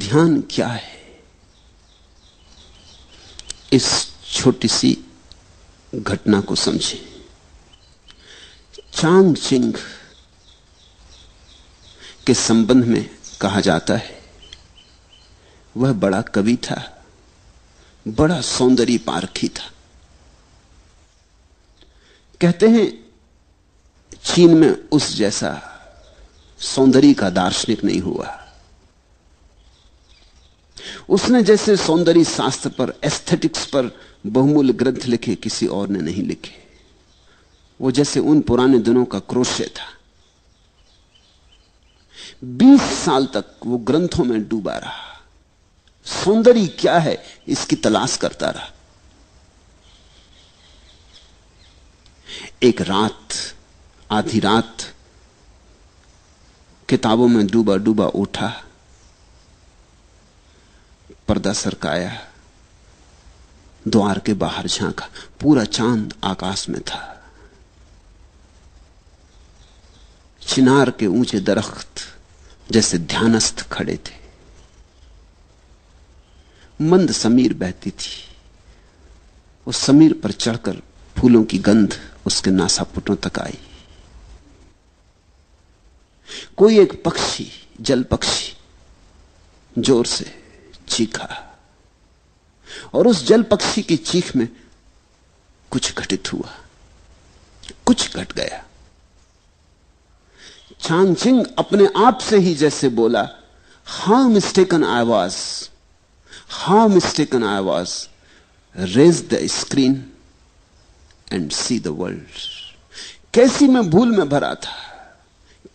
ध्यान क्या है, इस छोटी सी घटना को समझें। चांग चिंग के संबंध में कहा जाता है वह बड़ा कवि था, बड़ा सौंदर्य पारखी था। कहते हैं चीन में उस जैसा सौंदर्य का दार्शनिक नहीं हुआ। उसने जैसे सौंदर्य शास्त्र पर, एस्थेटिक्स पर बहुमूल्य ग्रंथ लिखे किसी और ने नहीं लिखे। वो जैसे उन पुराने दिनों का क्रोशे था। 20 साल तक वो ग्रंथों में डूबा रहा, सौंदर्य क्या है इसकी तलाश करता रहा। एक रात, आधी रात, किताबों में डूबा डूबा उठा, पर्दा सरकाया, द्वार के बाहर झांका, पूरा चांद आकाश में था। चिनार के ऊंचे दरख्त जैसे ध्यानस्थ खड़े थे। मंद समीर बहती थी। उस समीर पर चढ़कर फूलों की गंध उसके नासापुटों तक आई। कोई एक पक्षी, जल पक्षी, जोर से चीखा और उस जल पक्षी की चीख में कुछ घटित हुआ, कुछ घट गया। चांग चिंग अपने आप से ही जैसे बोला, how mistaken I was, how mistaken I was, raise the screen and see the world. कैसी मैं भूल में भरा था,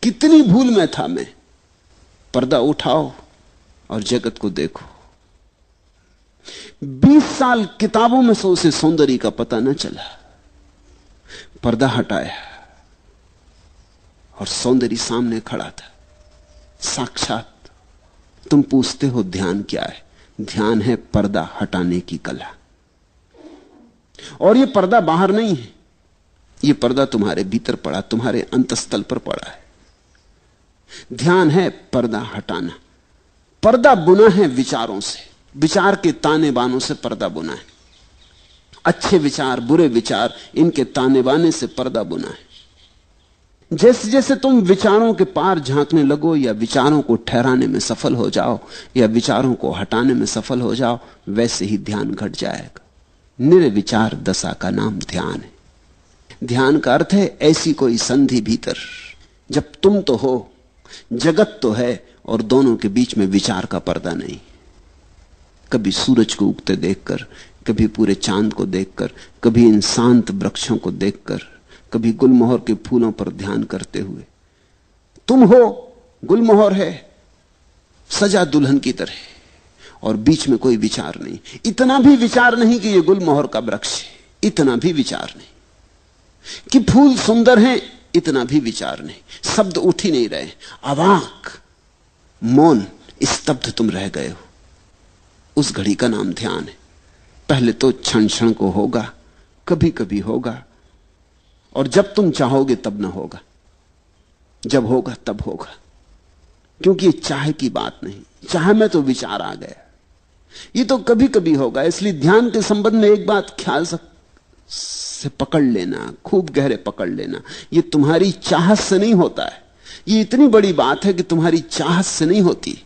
कितनी भूल में था मैं। पर्दा उठाओ और जगत को देखो। 20 साल किताबों में से उसे सौंदर्य का पता न चला। पर्दा हटाया और सौंदर्य सामने खड़ा था, साक्षात। तुम पूछते हो ध्यान क्या है? ध्यान है पर्दा हटाने की कला। और यह पर्दा बाहर नहीं है, यह पर्दा तुम्हारे भीतर पड़ा, तुम्हारे अंतस्थल पर पड़ा है। ध्यान है पर्दा हटाना। पर्दा बुना है विचारों से, विचार के ताने बानों से पर्दा बुना है। अच्छे विचार, बुरे विचार, इनके ताने बाने से पर्दा बुना है। जैसे जैसे तुम विचारों के पार झांकने लगो या विचारों को ठहराने में सफल हो जाओ या विचारों को हटाने में सफल हो जाओ, वैसे ही ध्यान घट जाएगा। निर्विचार दशा का नाम ध्यान है। ध्यान का अर्थ है ऐसी कोई संधि भीतर जब तुम तो हो, जगत तो है और दोनों के बीच में विचार का पर्दा नहीं। कभी सूरज को उगते देखकर, कभी पूरे चांद को देखकर, कभी इन शांत वृक्षों को देखकर, कभी गुलमोहर के फूलों पर ध्यान करते हुए। तुम हो, गुलमोहर है सजा दुल्हन की तरह, और बीच में कोई विचार नहीं। इतना भी विचार नहीं कि यह गुलमोहर का वृक्ष है, इतना भी विचार नहीं कि फूल सुंदर हैं, इतना भी विचार नहीं। शब्द उठ ही नहीं रहे, अवाक, मौन, स्तब्ध तुम रह गए हो। उस घड़ी का नाम ध्यान है। पहले तो क्षण क्षण को होगा, कभी कभी होगा, और जब तुम चाहोगे तब ना होगा, जब होगा तब होगा। क्योंकि ये चाह की बात नहीं, चाह में तो विचार आ गया। ये तो कभी कभी होगा। इसलिए ध्यान के संबंध में एक बात ख्याल से पकड़ लेना, खूब गहरे पकड़ लेना, ये तुम्हारी चाहत से नहीं होता है। ये इतनी बड़ी बात है कि तुम्हारी चाहत से नहीं होती,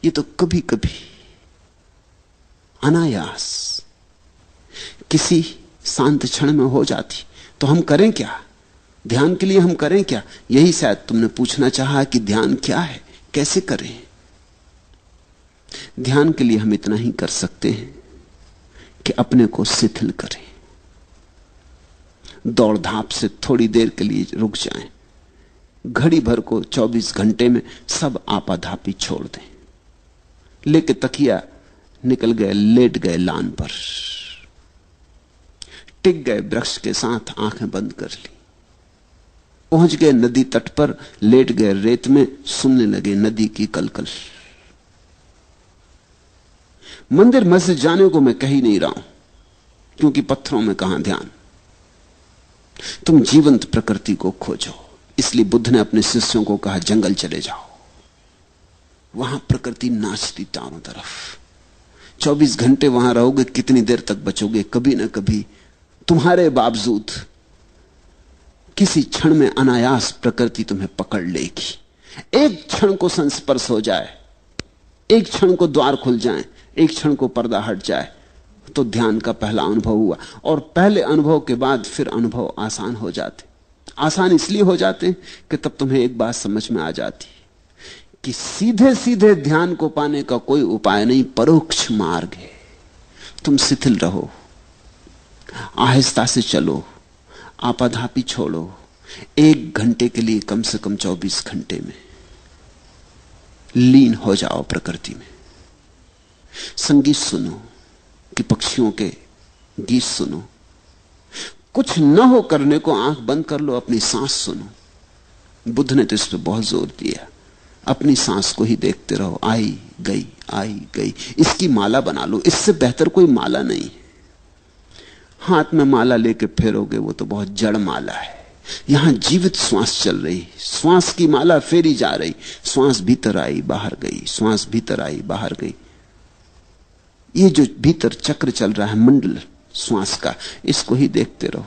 ये तो कभी कभी अनायास किसी शांत क्षण में हो जाती। तो हम करें क्या? ध्यान के लिए हम करें क्या? यही शायद तुमने पूछना चाहा कि ध्यान क्या है, कैसे करें। ध्यान के लिए हम इतना ही कर सकते हैं कि अपने को शिथिल करें, दौड़ धाप से थोड़ी देर के लिए रुक जाएं, घड़ी भर को 24 घंटे में सब आपाधापी छोड़ दें। लेके तकिया निकल गए, लेट गए लान पर, टिक गए वृक्ष के साथ, आंखें बंद कर ली, पहुंच गए नदी तट पर, लेट गए रेत में, सुनने लगे नदी की कलकल। मंदिर मस्जिद जाने को मैं कह ही नहीं रहा हूं, क्योंकि पत्थरों में कहां ध्यान। तुम जीवंत प्रकृति को खोजो। इसलिए बुद्ध ने अपने शिष्यों को कहा, जंगल चले जाओ, वहां प्रकृति नाचती चारों तरफ। 24 घंटे वहां रहोगे, कितनी देर तक बचोगे? कभी ना कभी तुम्हारे बावजूद किसी क्षण में अनायास प्रकृति तुम्हें पकड़ लेगी। एक क्षण को संस्पर्श हो जाए, एक क्षण को द्वार खुल जाए, एक क्षण को पर्दा हट जाए, तो ध्यान का पहला अनुभव हुआ। और पहले अनुभव के बाद फिर अनुभव आसान हो जाते। आसान इसलिए हो जाते कि तब तुम्हें एक बात समझ में आ जाती कि सीधे सीधे ध्यान को पाने का कोई उपाय नहीं, परोक्ष मार्ग है। तुम शिथिल रहो, आहिस्ता से चलो, आपाधापी छोड़ो। 1 घंटे के लिए कम से कम 24 घंटे में लीन हो जाओ प्रकृति में। संगीत सुनो कि पक्षियों के गीत सुनो। कुछ न हो करने को आंख बंद कर लो, अपनी सांस सुनो। बुद्ध ने तो इस पर बहुत जोर दिया, अपनी सांस को ही देखते रहो, आई गई आई गई। इसकी माला बना लो, इससे बेहतर कोई माला नहीं है। हाथ में माला लेके फेरोगे वो तो बहुत जड़ माला है। यहां जीवित श्वास चल रही, श्वास की माला फेरी जा रही। श्वास भीतर आई बाहर गई, श्वास भीतर आई बाहर गई। ये जो भीतर चक्र चल रहा है मंडल श्वास का, इसको ही देखते रहो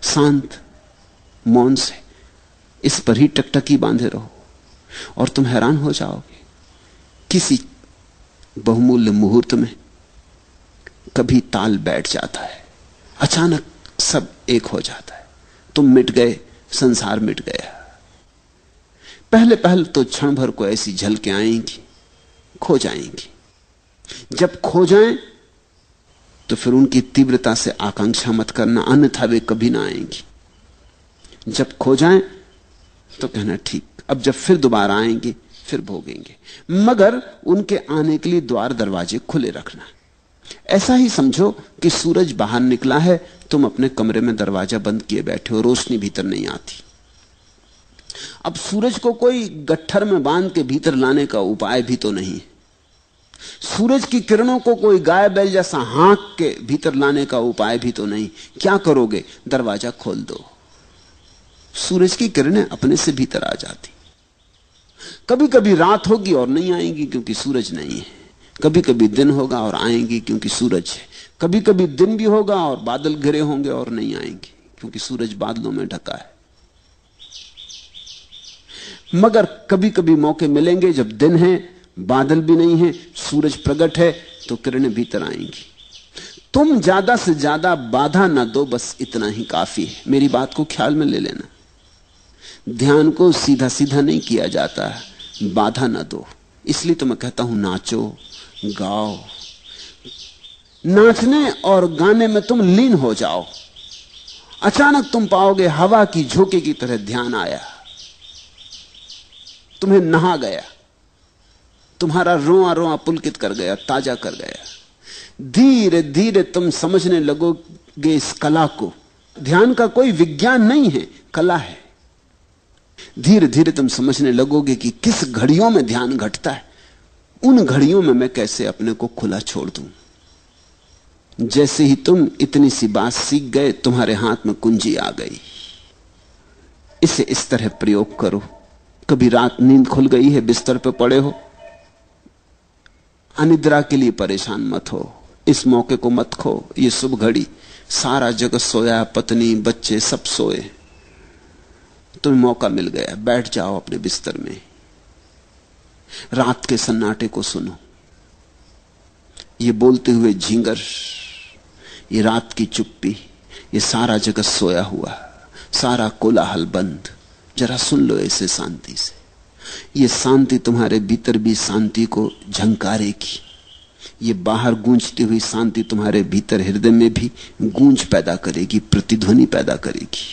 शांत मौन से। इस पर ही टकटकी बांधे रहो और तुम हैरान हो जाओगे। किसी बहुमूल्य मुहूर्त में कभी ताल बैठ जाता है, अचानक सब एक हो जाता है। तुम मिट गए, संसार मिट गया। पहले पहले तो क्षण भर को ऐसी झलकें आएंगी, खो जाएंगी। जब खो जाएं तो फिर उनकी तीव्रता से आकांक्षा मत करना, अन्यथा वे कभी ना आएंगी। जब खो जाएं तो कहना ठीक, अब जब फिर दोबारा आएंगे फिर भोगेंगे। मगर उनके आने के लिए द्वार दरवाजे खुले रखना। ऐसा ही समझो कि सूरज बाहर निकला है, तुम अपने कमरे में दरवाजा बंद किए बैठे हो, रोशनी भीतर नहीं आती। अब सूरज को कोई गट्ठर में बांध के भीतर लाने का उपाय भी तो नहीं। सूरज की किरणों को कोई गाय बैल जैसा हाँक के भीतर लाने का उपाय भी तो नहीं। क्या करोगे? दरवाजा खोल दो, सूरज की किरणें अपने से भीतर आ जाती। कभी कभी रात होगी और नहीं आएंगी क्योंकि सूरज नहीं है। कभी कभी दिन होगा और आएंगी क्योंकि सूरज है। कभी कभी दिन भी होगा और बादल घिरे होंगे और नहीं आएंगे क्योंकि सूरज बादलों में ढका है। मगर कभी कभी मौके मिलेंगे जब दिन है, बादल भी नहीं है, सूरज प्रकट है, तो किरणें भीतर आएंगी। तुम ज्यादा से ज्यादा बाधा ना दो, बस इतना ही काफी है। मेरी बात को ख्याल में ले लेना। ध्यान को सीधा सीधा नहीं किया जाता, बाधा ना दो। इसलिए तो मैं कहता हूं नाचो गाओ। नाचने और गाने में तुम लीन हो जाओ। अचानक तुम पाओगे हवा की झोंके की तरह ध्यान आया, तुम्हें नहा गया, तुम्हारा रोआ रोआ पुलकित कर गया, ताजा कर गया। धीरे धीरे तुम समझने लगोगे इस कला को। ध्यान का कोई विज्ञान नहीं है, कला है। धीरे धीरे तुम समझने लगोगे कि किस घड़ियों में ध्यान घटता है। उन घड़ियों में मैं कैसे अपने को खुला छोड़ दूं। जैसे ही तुम इतनी सी बात सीख गए, तुम्हारे हाथ में कुंजी आ गई। इसे इस तरह प्रयोग करो। कभी रात नींद खुल गई है, बिस्तर पे पड़े हो, अनिद्रा के लिए परेशान मत हो। इस मौके को मत खो। ये शुभ घड़ी, सारा जगत सोया, पत्नी बच्चे सब सोए, तुम्हें मौका मिल गया। बैठ जाओ अपने बिस्तर में, रात के सन्नाटे को सुनो। ये बोलते हुए झींगर, ये रात की चुप्पी, ये सारा जगत सोया हुआ, सारा कोलाहल बंद। जरा सुन लो इसे शांति से। ये शांति तुम्हारे भीतर भी शांति को झंकारेगी। ये बाहर गूंजती हुई शांति तुम्हारे भीतर हृदय में भी गूंज पैदा करेगी, प्रतिध्वनि पैदा करेगी।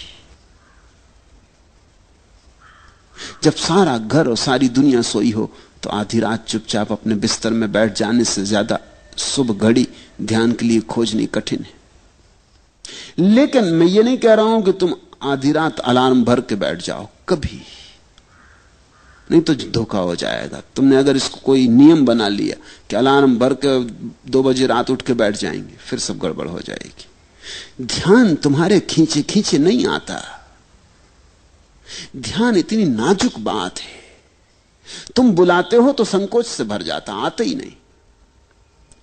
जब सारा घर और सारी दुनिया सोई हो तो आधी रात चुपचाप अपने बिस्तर में बैठ जाने से ज्यादा शुभ घड़ी ध्यान के लिए खोजनी कठिन है। लेकिन मैं ये नहीं कह रहा हूं कि तुम आधी रात अलार्म भर के बैठ जाओ, कभी नहीं, तो धोखा हो जाएगा। तुमने अगर इसको कोई नियम बना लिया कि अलार्म भर के 2 बजे रात उठ के बैठ जाएंगे, फिर सब गड़बड़ हो जाएगी। ध्यान तुम्हारे खींचे खींचे नहीं आता। ध्यान इतनी नाजुक बात है, तुम बुलाते हो तो संकोच से भर जाता, आते ही नहीं।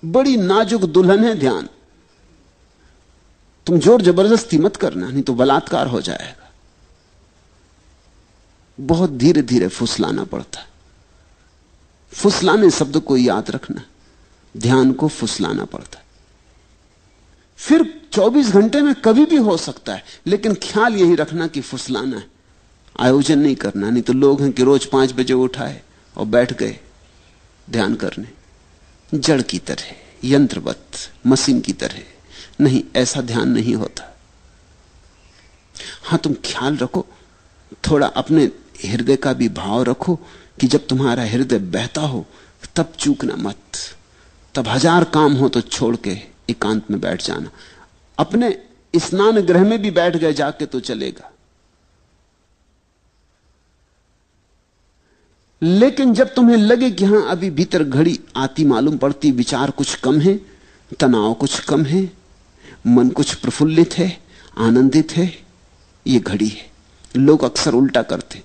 बड़ी नाजुक दुल्हन है ध्यान। तुम जोर जबरदस्ती मत करना, नहीं तो बलात्कार हो जाएगा। बहुत धीरे धीरे फुसलाना पड़ता है। फुसलाने शब्द को याद रखना, ध्यान को फुसलाना पड़ता है। फिर 24 घंटे में कभी भी हो सकता है, लेकिन ख्याल यही रखना कि फुसलाना है, आयोजन नहीं करना। नहीं तो लोग हैं कि रोज 5 बजे उठाए और बैठ गए ध्यान करने, जड़ की तरह, यंत्रवत, मशीन की तरह। नहीं, ऐसा ध्यान नहीं होता। हां, तुम ख्याल रखो, थोड़ा अपने हृदय का भी भाव रखो कि जब तुम्हारा हृदय बहता हो तब चूकना मत। तब 1000 काम हो तो छोड़ के एकांत में बैठ जाना। अपने स्नान गृह में भी बैठ गए जाके तो चलेगा, लेकिन जब तुम्हें लगे कि हां अभी भीतर घड़ी आती मालूम पड़ती, विचार कुछ कम है, तनाव कुछ कम है, मन कुछ प्रफुल्लित है, आनंदित है, ये घड़ी है। लोग अक्सर उल्टा करते,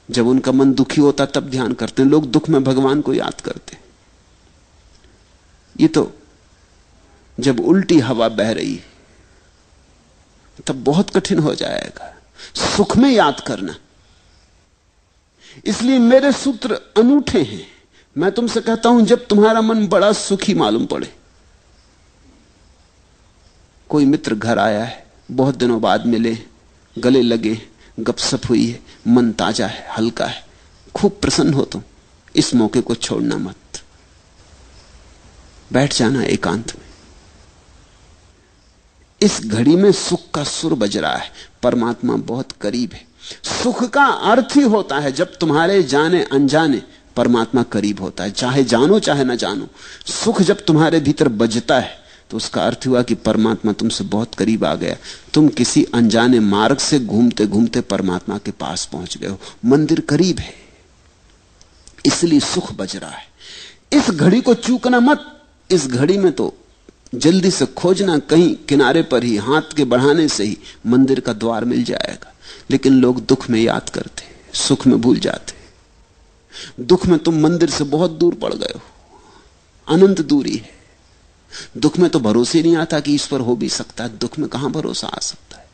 जब उनका मन दुखी होता तब ध्यान करते हैं। लोग दुख में भगवान को याद करते। ये तो जब उल्टी हवा बह रही तब बहुत कठिन हो जाएगा। सुख में याद करना। इसलिए मेरे सूत्र अनूठे हैं। मैं तुमसे कहता हूं, जब तुम्हारा मन बड़ा सुखी मालूम पड़े, कोई मित्र घर आया है, बहुत दिनों बाद मिले, गले लगे, गपशप हुई है, मन ताजा है, हल्का है, खूब प्रसन्न हो तुम, इस मौके को छोड़ना मत। बैठ जाना एकांत में। इस घड़ी में सुख का सुर बज रहा है, परमात्मा बहुत करीब है। सुख का अर्थ ही होता है जब तुम्हारे जाने अनजाने परमात्मा करीब होता है, चाहे जानो चाहे ना जानो। सुख जब तुम्हारे भीतर बजता है तो उसका अर्थ हुआ कि परमात्मा तुमसे बहुत करीब आ गया। तुम किसी अनजाने मार्ग से घूमते घूमते परमात्मा के पास पहुंच गए हो। मंदिर करीब है, इसलिए सुख बज रहा है। इस घड़ी को चूकना मत। इस घड़ी में तो जल्दी से खोजना, कहीं किनारे पर ही, हाथ के बढ़ाने से ही मंदिर का द्वार मिल जाएगा। लेकिन लोग दुख में याद करते, सुख में भूल जाते। दुख में तुम मंदिर से बहुत दूर पड़ गए हो, अनंत दूरी है। दुख में तो भरोसे नहीं आता कि ईश्वर हो भी सकता है। दुख में कहां भरोसा आ सकता है?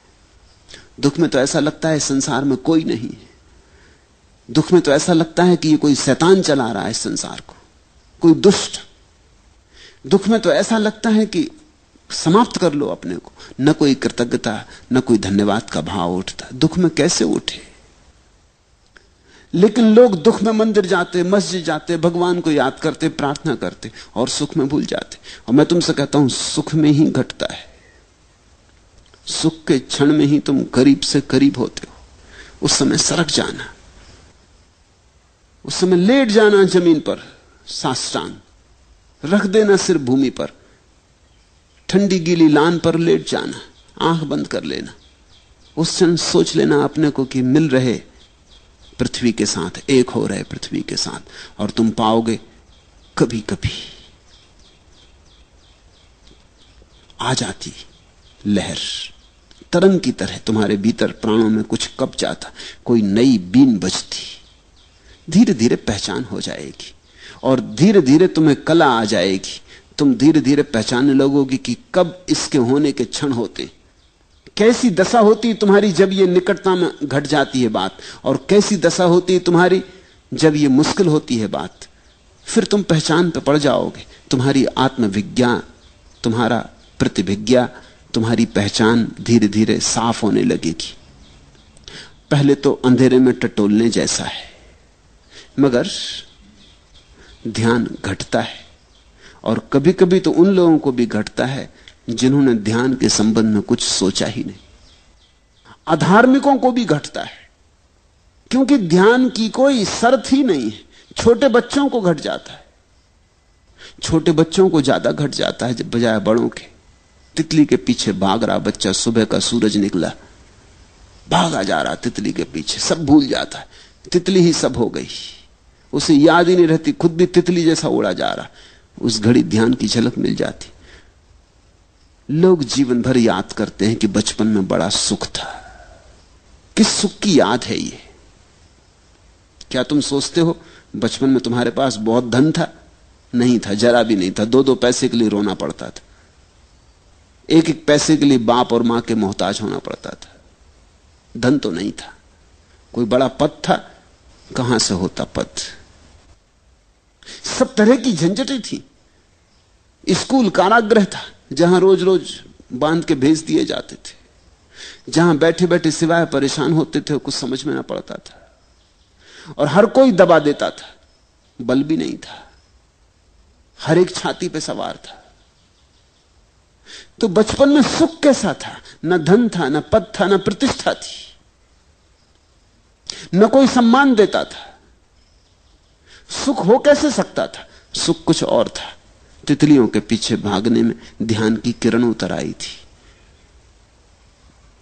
दुख में तो ऐसा लगता है संसार में कोई नहीं है। दुख में तो ऐसा लगता है कि ये कोई शैतान चला रहा है संसार को, कोई दुष्ट। दुख में तो ऐसा लगता है कि समाप्त कर लो अपने को। न कोई कृतज्ञता, न कोई धन्यवाद का भाव उठता। दुख में कैसे उठे? लेकिन लोग दुख में मंदिर जाते, मस्जिद जाते, भगवान को याद करते, प्रार्थना करते, और सुख में भूल जाते। और मैं तुमसे कहता हूं, सुख में ही घटता है। सुख के क्षण में ही तुम करीब से करीब होते हो। उस समय सरक जाना, उस समय लेट जाना जमीन पर, साष्टांग रख देना सिर भूमि पर, ठंडी गीली लान पर लेट जाना, आंख बंद कर लेना। उस क्षण सोच लेना अपने को कि मिल रहे पृथ्वी के साथ, एक हो रहे पृथ्वी के साथ, और तुम पाओगे कभी कभी आ जाती लहर, तरंग की तरह तुम्हारे भीतर प्राणों में कुछ कब जाता, कोई नई बीन बजती। धीरे धीरे पहचान हो जाएगी, और धीरे धीरे तुम्हें कला आ जाएगी। तुम धीरे धीरे पहचानने लगोगे कि कब इसके होने के क्षण होते, कैसी दशा होती तुम्हारी जब ये निकटता में घट जाती है बात, और कैसी दशा होती है तुम्हारी जब ये मुश्किल होती है बात। फिर तुम पहचान पे पड़ जाओगे। तुम्हारी आत्मविज्ञा, तुम्हारा प्रतिभिज्ञा, तुम्हारी पहचान धीरे धीरे साफ होने लगेगी। पहले तो अंधेरे में टटोलने जैसा है, मगर ध्यान घटता है। और कभी कभी तो उन लोगों को भी घटता है जिन्होंने ध्यान के संबंध में कुछ सोचा ही नहीं। अधार्मिकों को भी घटता है, क्योंकि ध्यान की कोई शर्त ही नहीं है। छोटे बच्चों को घट जाता है, छोटे बच्चों को ज्यादा घट जाता है जब बजाय बड़ों के। तितली के पीछे भाग रहा बच्चा, सुबह का सूरज निकला, भागा जा रहा तितली के पीछे, सब भूल जाता है, तितली ही सब हो गई, उसे याद ही नहीं रहती, खुद भी तितली जैसा उड़ा जा रहा। उस घड़ी ध्यान की झलक मिल जाती। लोग जीवन भर याद करते हैं कि बचपन में बड़ा सुख था। किस सुख की याद है ये? क्या तुम सोचते हो बचपन में तुम्हारे पास बहुत धन था? नहीं था, जरा भी नहीं था। 2-2 पैसे के लिए रोना पड़ता था, 1-1 पैसे के लिए बाप और मां के मोहताज होना पड़ता था। धन तो नहीं था। कोई बड़ा पद था? कहां से होता पद? सब तरह की झंझटें थी। स्कूल कारागृह था, जहां रोज रोज बांध के भेज दिए जाते थे, जहां बैठे बैठे सिवाय परेशान होते थे, कुछ समझ में ना पड़ता था, और हर कोई दबा देता था, बल भी नहीं था, हर एक छाती पे सवार था। तो बचपन में सुख कैसा था? न धन था, न पद था, न प्रतिष्ठा थी, न कोई सम्मान देता था। सुख हो कैसे सकता था? सुख कुछ और था। तितलियों के पीछे भागने में ध्यान की किरण उतर आई थी,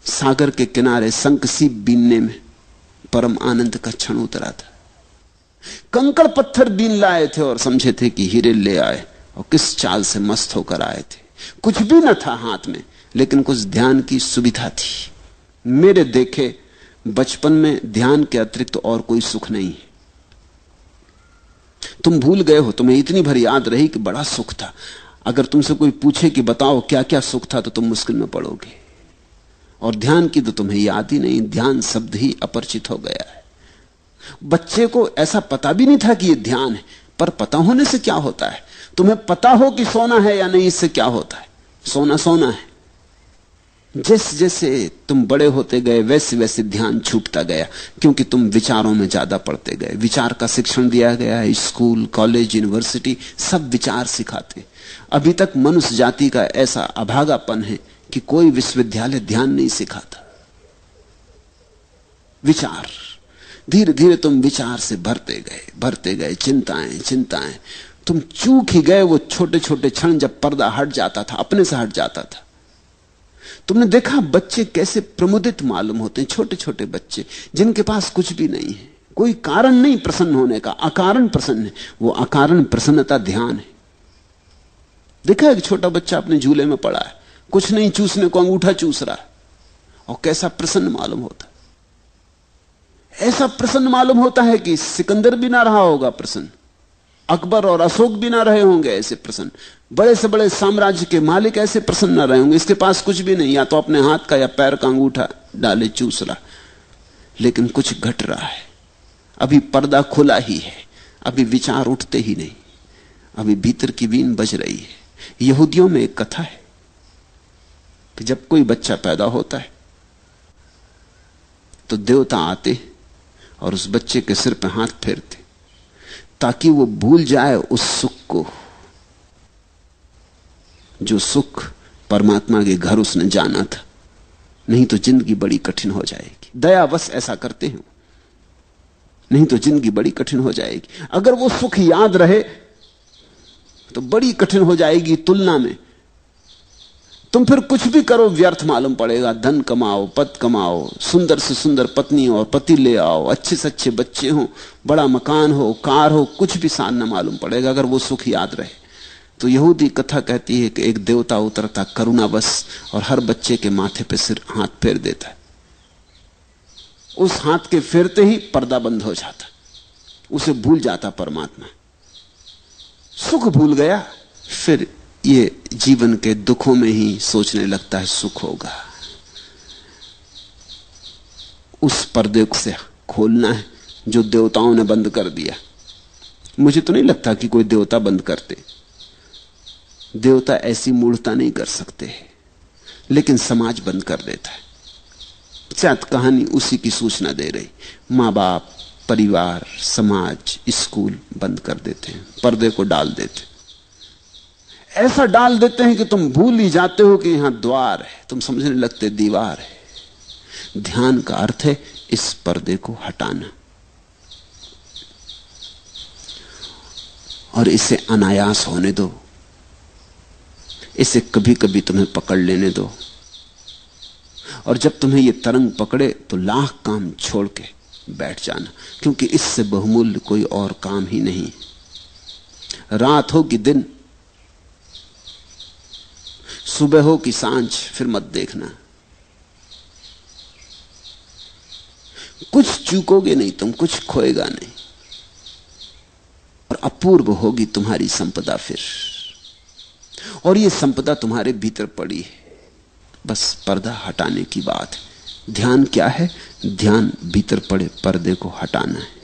सागर के किनारे शंखसीप बीनने में परम आनंद का क्षण उतरा था। कंकड़ पत्थर बीन लाए थे और समझे थे कि हीरे ले आए, और किस चाल से मस्त होकर आए थे। कुछ भी न था हाथ में, लेकिन कुछ ध्यान की सुविधा थी। मेरे देखे बचपन में ध्यान के अतिरिक्त तो और कोई सुख नहीं है। तुम भूल गए हो, तुम्हें इतनी भर याद रही कि बड़ा सुख था। अगर तुमसे कोई पूछे कि बताओ क्या क्या सुख था, तो तुम मुश्किल में पड़ोगे। और ध्यान की तो तुम्हें याद ही नहीं, ध्यान शब्द ही अपरिचित हो गया है। बच्चे को ऐसा पता भी नहीं था कि यह ध्यान है, पर पता होने से क्या होता है? तुम्हें पता हो कि सोना है या नहीं, इससे क्या होता है? सोना सोना है। जैसे जैसे तुम बड़े होते गए, वैसे वैसे ध्यान छूटता गया, क्योंकि तुम विचारों में ज्यादा पढ़ते गए। विचार का शिक्षण दिया गया है, स्कूल, कॉलेज, यूनिवर्सिटी सब विचार सिखाते। अभी तक मनुष्य जाति का ऐसा अभागापन है कि कोई विश्वविद्यालय ध्यान नहीं सिखाता। विचार, धीरे धीरे तुम विचार से भरते गए, चिंताएं चिंताएं। तुम चूक ही गए वो छोटे छोटे क्षण जब पर्दा हट जाता था, अपने से हट जाता था। तुमने देखा बच्चे कैसे प्रमुदित मालूम होते हैं, छोटे छोटे बच्चे जिनके पास कुछ भी नहीं है, कोई कारण नहीं प्रसन्न होने का, अकारण प्रसन्न है। वो अकारण प्रसन्नता ध्यान है। देखा एक छोटा बच्चा अपने झूले में पड़ा है, कुछ नहीं चूसने को अंगूठा चूस रहा है, और कैसा प्रसन्न मालूम होता है। ऐसा प्रसन्न मालूम होता है कि सिकंदर भी ना रहा होगा प्रसन्न, अकबर और अशोक भी ना रहे होंगे ऐसे प्रसन्न, बड़े से बड़े साम्राज्य के मालिक ऐसे प्रसन्न ना रहे होंगे। इसके पास कुछ भी नहीं, या तो अपने हाथ का या पैर का अंगूठा डाले चूस रहा, लेकिन कुछ घट रहा है। अभी पर्दा खुला ही है, अभी विचार उठते ही नहीं, अभी भीतर की वीण बज रही है। यहूदियों में एक कथा है कि जब कोई बच्चा पैदा होता है तो देवता आते और उस बच्चे के सिर पे हाथ फेरते, ताकि वो भूल जाए उस सुख को, जो सुख परमात्मा के घर उसने जाना था। नहीं तो जिंदगी बड़ी कठिन हो जाएगी। दयावश ऐसा करते हैं, नहीं तो जिंदगी बड़ी कठिन हो जाएगी। अगर वो सुख याद रहे तो बड़ी कठिन हो जाएगी तुलना में। तुम फिर कुछ भी करो व्यर्थ मालूम पड़ेगा। धन कमाओ, पद कमाओ, सुंदर से सुंदर पत्नी और पति ले आओ, अच्छे से अच्छे बच्चे हो, बड़ा मकान हो, कार हो, कुछ भी सान न मालूम पड़ेगा अगर वो सुख याद रहे। तो यहूदी कथा कहती है कि एक देवता उतरता करुणावश और हर बच्चे के माथे पे सिर हाथ फेर देता है। उस हाथ के फेरते ही पर्दा बंद हो जाता, उसे भूल जाता परमात्मा, सुख भूल गया। फिर ये जीवन के दुखों में ही सोचने लगता है सुख होगा। उस पर्दे से खोलना है जो देवताओं ने बंद कर दिया। मुझे तो नहीं लगता कि कोई देवता बंद करते, देवता ऐसी मूढ़ता नहीं कर सकते, लेकिन समाज बंद कर देता है। शायद कहानी उसी की सूचना दे रही। मां बाप, परिवार, समाज, स्कूल बंद कर देते हैं, पर्दे को डाल देते, ऐसा डाल देते हैं कि तुम भूल ही जाते हो कि यहां द्वार है, तुम समझने लगते दीवार है। ध्यान का अर्थ है इस पर्दे को हटाना और इसे अनायास होने दो, इसे कभी कभी तुम्हें पकड़ लेने दो। और जब तुम्हें यह तरंग पकड़े तो लाख काम छोड़ के बैठ जाना, क्योंकि इससे बहुमूल्य कोई और काम ही नहीं। रात हो कि दिन, सुबह हो कि सांझ, फिर मत देखना। कुछ चूकोगे नहीं तुम, कुछ खोएगा नहीं। अपूर्व होगी तुम्हारी संपदा फिर। और यह संपदा तुम्हारे भीतर पड़ी है, बस पर्दा हटाने की बात है। ध्यान क्या है? ध्यान भीतर पड़े पर्दे को हटाना है।